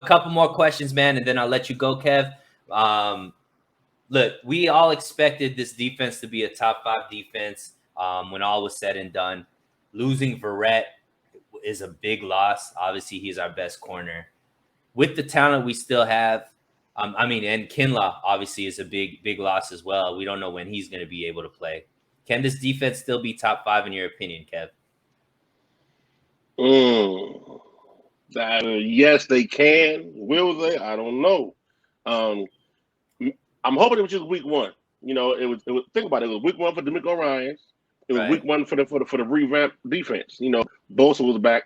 couple more questions, man, and then I'll let you go, Kev. Look, we all expected this defense to be a top 5 defense when all was said and done. Losing Verrett is a big loss. Obviously, he's our best corner. With the talent we still have, and Kinlaw obviously is a big loss as well. We don't know when he's going to be able to play. Can this defense still be top 5 in your opinion, Kev? Yes, they can. Will they? I don't know. I'm hoping it was just week 1. It was. Think about it. It was week 1 for DeMeco Ryans. It was week 1 for the revamped defense. Bosa was back.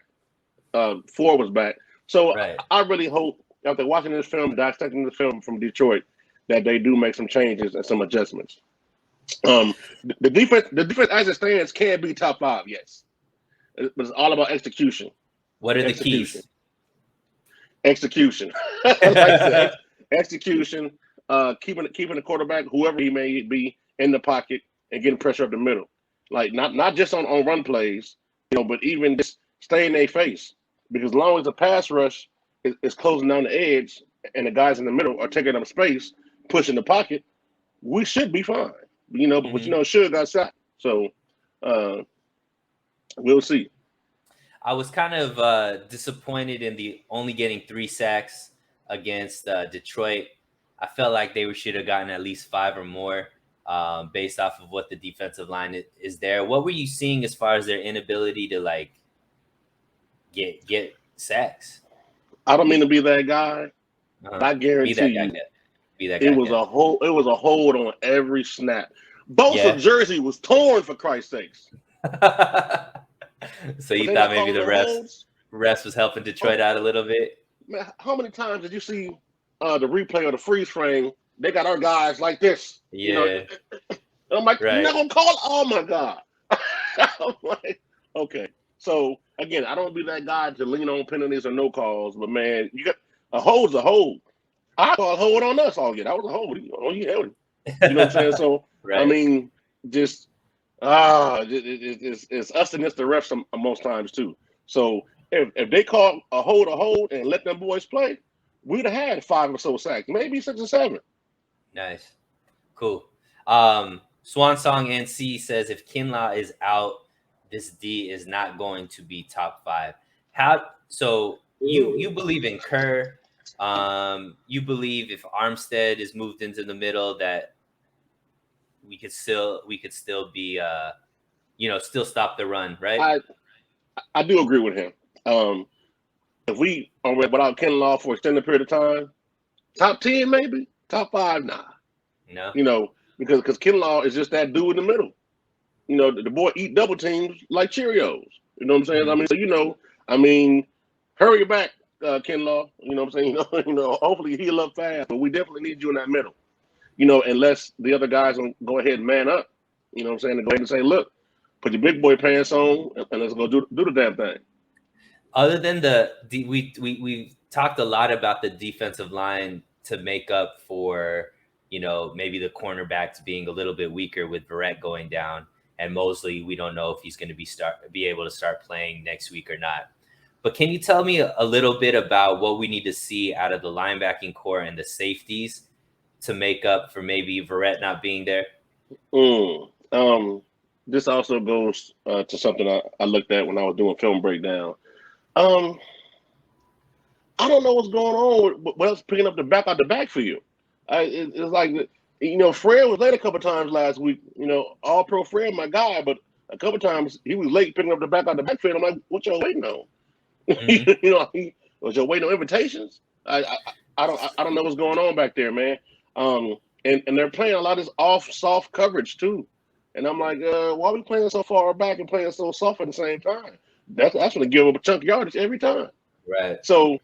Ford was back. So I really hope after watching this film, dissecting this film from Detroit, that they do make some changes and some adjustments. The defense as it stands can be top 5, yes, but it's all about execution. What are the keys? Execution. Like I said, execution. Keeping the quarterback, whoever he may be, in the pocket and getting pressure up the middle. Like not just on run plays, but even just stay in their face. Because as long as the pass rush is closing down the edge and the guys in the middle are taking up space, pushing the pocket, we should be fine. But Suge got shot. So we'll see. I was kind of disappointed in the only getting 3 sacks against Detroit. I felt like they should have gotten at least 5 or more based off of what the defensive line is there. What were you seeing as far as their inability to get sacks? I don't mean to be that guy. But I guarantee you, it was a hold on every snap. Bosa's jersey was torn, for Christ's sakes. So you thought maybe the refs was helping Detroit out a little bit? Man, how many times did you see the replay or the freeze frame? They got our guys like this. Yeah. I'm like, you're not gonna call it? Oh my God. I'm like, okay. So again, I don't be that guy to lean on penalties or no calls, but man, you got a hold's a hold. I call a hold on us all year. That was a hold. You know what I'm saying? So I mean, just it's us against the refs most times too. So if they call a hold and let them boys play, we'd have had 5 or so sacks, maybe 6 or 7. Nice. Cool. Swan Song NC says if Kinlaw is out, this D is not going to be top 5. So you believe in Kerr? You believe if Armstead is moved into the middle that we could still be still stop the run, right? I do agree with him. If we are without Kinlaw for an extended period of time, top 10 maybe, top 5 nah. No. Because Kinlaw is just that dude in the middle. The boy eat double teams like Cheerios. You know what I'm saying? Mm-hmm. I mean, hurry back, Kinlaw. You know what I'm saying? Hopefully heal up fast, but we definitely need you in that middle. Unless the other guys don't go ahead and man up. You know what I'm saying? And go ahead and say, look, put your big boy pants on and let's go do the damn thing. Other than we talked a lot about the defensive line to make up for, maybe the cornerbacks being a little bit weaker with Verrett going down, and Mosley, we don't know if he's going to be able to start playing next week or not. But can you tell me a little bit about what we need to see out of the linebacking core and the safeties to make up for maybe Verrett not being there? This also goes to something I looked at when I was doing film breakdown. I don't know what's going on with what else picking up the back out the backfield. It's like, Fred was late a couple times last week. All pro Fred, my guy, but a couple times he was late picking up the back out the backfield. I'm like, what y'all waiting on? Mm-hmm. Was y'all waiting on invitations? I don't know what's going on back there, man. And they're playing a lot of this soft coverage too. And I'm like, why are we playing so far back and playing so soft at the same time? That's going to give up a chunk of yardage every time. Right. So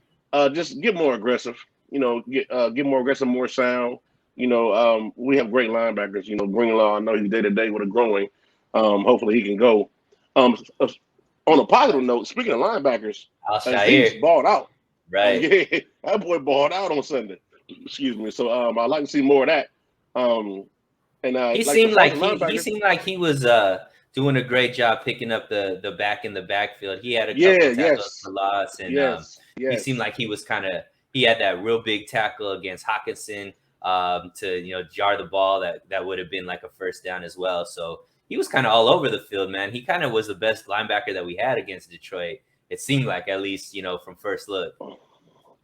just get more aggressive. Get more aggressive, more sound. We have great linebackers. Greenlaw, I know he's day-to-day with a growing. Hopefully he can go. On a positive note, speaking of linebackers, he's balled out. Right. Yeah, that boy balled out on Sunday. Excuse me. So I'd like to see more of that. He seemed like he was doing a great job picking up the back in the backfield. He had a couple tackles for loss, and he seemed like he was kind of He had that real big tackle against Hawkinson to jar the ball that would have been like a first down as well. So he was kind of all over the field, man. He kind of was the best linebacker that we had against Detroit. It seemed like, at least from first look.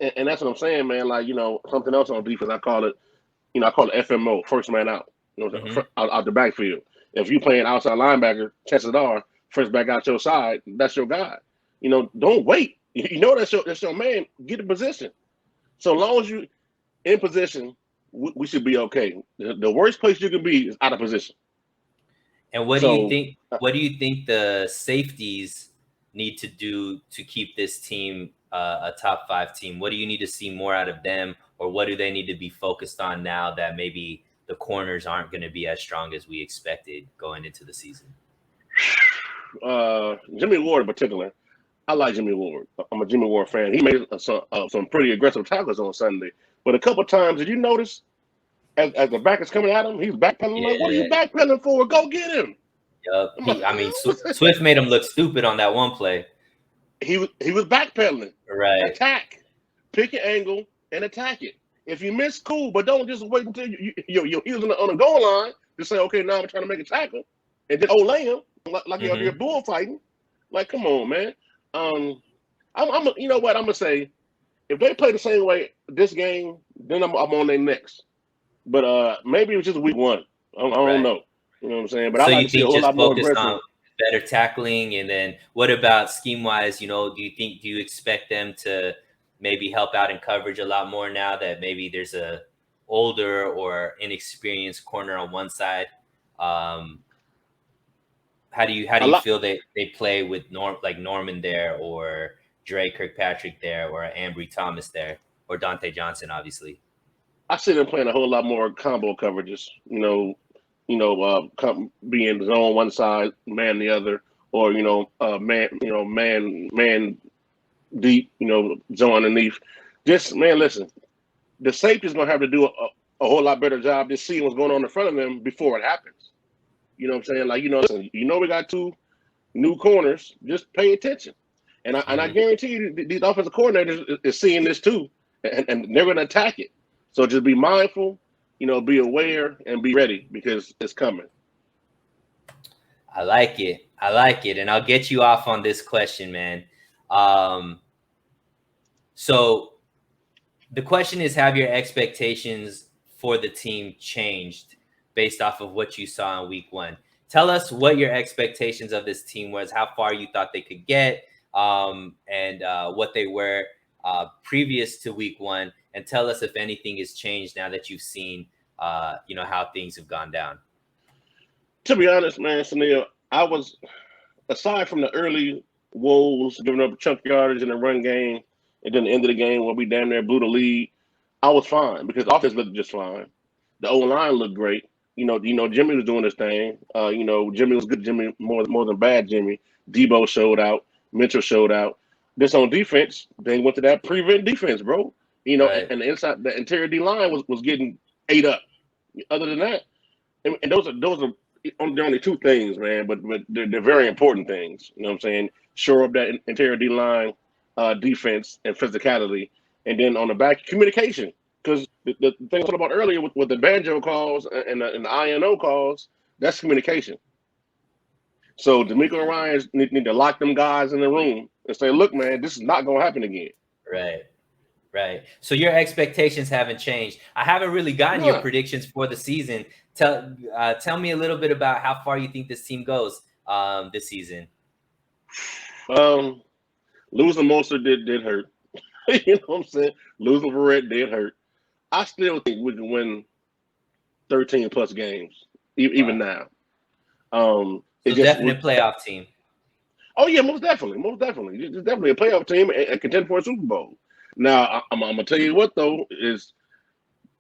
And that's what I'm saying, man. Like, something else on defense, I call it FMO, first man out. Out the backfield. If you playing outside linebacker, chances are first back out your side, that's your guy. Don't wait. That's your man. Get in position. So long as you in position, we should be okay. The worst place you can be is out of position. And what do you think? What do you think the safeties need to do to keep this team a top 5 team? What do you need to see more out of them, or what do they need to be focused on now that maybe the corners aren't going to be as strong as we expected going into the season? Jimmy Ward in particular. I like Jimmy Ward. I'm a Jimmy Ward fan. He made some pretty aggressive tackles on Sunday. But a couple times, did you notice as the back is coming at him, he's backpedaling? Like, what are you backpedaling for? Go get him. Yep. Swift made him look stupid on that one play. He was backpedaling. Right. Attack. Pick an angle and attack it. If you miss, cool, but don't just wait until you're on the goal line to say, okay, now I'm trying to make a tackle, and then lay him like you're bullfighting. Like, come on, man. You know what I'm gonna say? If they play the same way this game, then I'm on their next. But maybe it was just week 1. I don't know. You know what I'm saying? But so I like you to see a think whole just lot more focused aggressive. on better tackling, and then what about scheme wise? Do you expect them to maybe help out in coverage a lot more now that maybe there's a older or inexperienced corner on one side? How do you feel they play with Norman there, or Dre Kirkpatrick there, or Ambry Thomas there, or Dante Johnson, obviously? I see them playing a whole lot more combo coverages. Being zone one side, man the other, or man deep, zone underneath. Just, man, listen, the safety's gonna have to do a whole lot better job just seeing what's going on in front of them before it happens. You know what I'm saying? Like, listen, we got 2 new corners. Just pay attention, and I guarantee you these offensive coordinators is seeing this too, and they're gonna attack it. So just be mindful, be aware and be ready because it's coming. I like it. And I'll get you off on this question, man. So the question is, have your expectations for the team changed based off of what you saw in week 1? Tell us what your expectations of this team was, how far you thought they could get, and what they were previous to week 1. And tell us if anything has changed now that you've seen, how things have gone down. To be honest, man, Sunil, I was, aside from the early woes, giving up chunk yardage in the run game, and then the end of the game where we damn near blew the lead, I was fine because the offense looked just fine. The O-line looked great. Jimmy was doing his thing. Jimmy was good. Jimmy more than bad. Jimmy. Debo showed out. Mitchell showed out. This on defense, they went to that prevent defense, bro. Right. And the interior D line was getting ate up. Other than that, and those are only 2 things, man. But they're very important things. You know what I'm saying? Shore up that interior D line, defense and physicality, and then on the back, communication. Because the thing I was talking about earlier with the banjo calls and the INO calls, that's communication. So DeMeco Ryans need to lock them guys in the room and say, look, man, this is not going to happen again. Right. So your expectations haven't changed. I haven't really gotten your predictions for the season. Tell me a little bit about how far you think this team goes this season. Losing Mostert did hurt. You know what I'm saying? Losing Verrett did hurt. I still think we can win 13 plus games, even now. It's definitely a playoff team. Oh yeah, most definitely. It's definitely a playoff team and contend for a Super Bowl. Now I'm gonna tell you what though is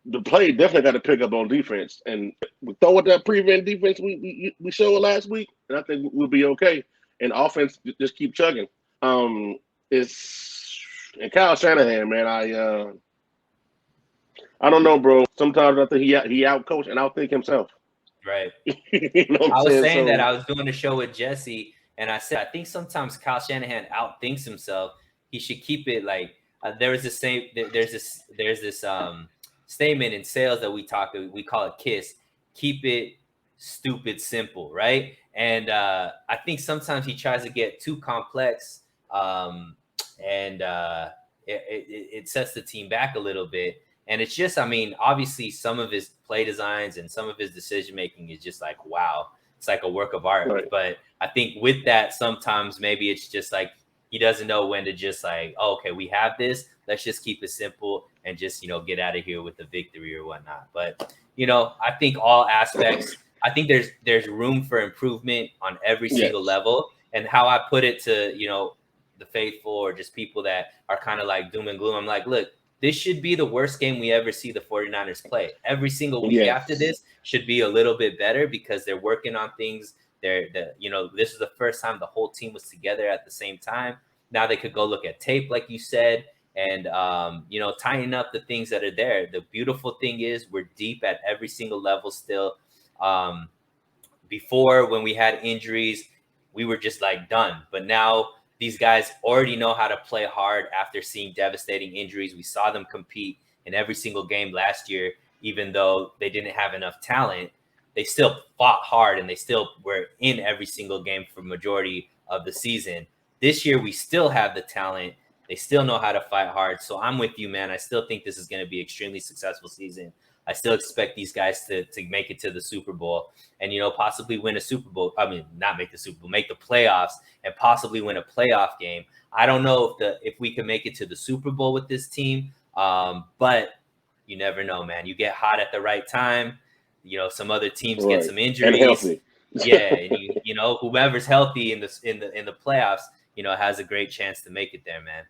the play definitely got to pick up on defense, and we throw with that prevent defense we showed last week, and I think we'll be okay. And offense just keep chugging. And Kyle Shanahan, man, I don't know, bro. Sometimes I think he outcoached and outthink himself. Right. I was saying that I was doing a show with Jesse, and I said I think sometimes Kyle Shanahan outthinks himself. He should keep it like There was there's this statement in sales that we call it KISS, keep it stupid simple, right? And I think sometimes he tries to get too complex, and it sets the team back a little bit. And it's just, I mean, obviously some of his play designs and some of his decision making is just like, wow, it's like a work of art. Right. But I think with that, sometimes maybe it's just like he doesn't know when to just like, oh, okay, we have this. Let's just keep it simple and just, get out of here with the victory or whatnot. But, I think all aspects, I think there's room for improvement on every single Yes. level. And how I put it to, the faithful or just people that are kind of like doom and gloom, I'm like, look, this should be the worst game we ever see the 49ers play. Every single week Yes. after this should be a little bit better because they're working on things. This is the first time the whole team was together at the same time. Now they could go look at tape, like you said, and tighten up the things that are there. The beautiful thing is we're deep at every single level still. Before, when we had injuries, we were just like done. But now these guys already know how to play hard after seeing devastating injuries. We saw them compete in every single game last year, even though they didn't have enough talent. They still fought hard and they still were in every single game for majority of the season. This year, we still have the talent. They still know how to fight hard. So I'm with you, man. I still think this is going to be an extremely successful season. I still expect these guys to make it to the Super Bowl and, possibly win a Super Bowl. I mean, not make the Super Bowl, make the playoffs and possibly win a playoff game. I don't know if we can make it to the Super Bowl with this team, but you never know, man. You get hot at the right time. Some other teams get some injuries. And healthy. Yeah, and whoever's healthy in the playoffs, has a great chance to make it there, man.